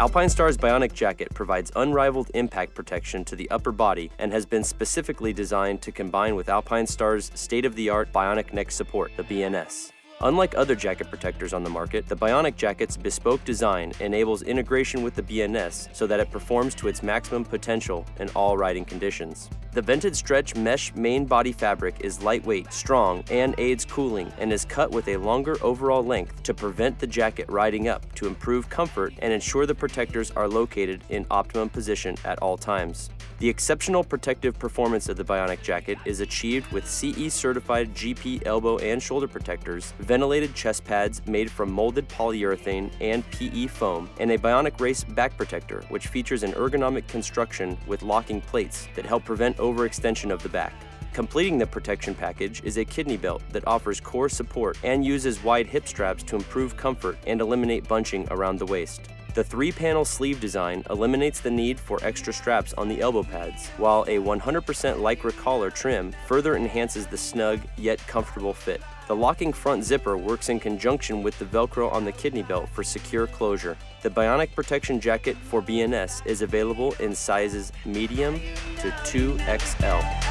Alpinestars Bionic jacket provides unrivaled impact protection to the upper body and has been specifically designed to combine with Alpinestars' state-of-the-art bionic neck support, the BNS. Unlike other jacket protectors on the market, the Bionic jacket's bespoke design enables integration with the BNS so that it performs to its maximum potential in all riding conditions. The vented stretch mesh main body fabric is lightweight, strong, and aids cooling, and is cut with a longer overall length to prevent the jacket riding up to improve comfort and ensure the protectors are located in optimum position at all times. The exceptional protective performance of the Bionic jacket is achieved with CE certified GP elbow and shoulder protectors, ventilated chest pads made from molded polyurethane and PE foam, and a Bionic Race back protector, which features an ergonomic construction with locking plates that help prevent overextension of the back. Completing the protection package is a kidney belt that offers core support and uses wide hip straps to improve comfort and eliminate bunching around the waist. The 3-panel sleeve design eliminates the need for extra straps on the elbow pads, while a 100% Lycra collar trim further enhances the snug yet comfortable fit. The locking front zipper works in conjunction with the Velcro on the kidney belt for secure closure. The Bionic Protection Jacket for BNS is available in sizes medium to 2XL.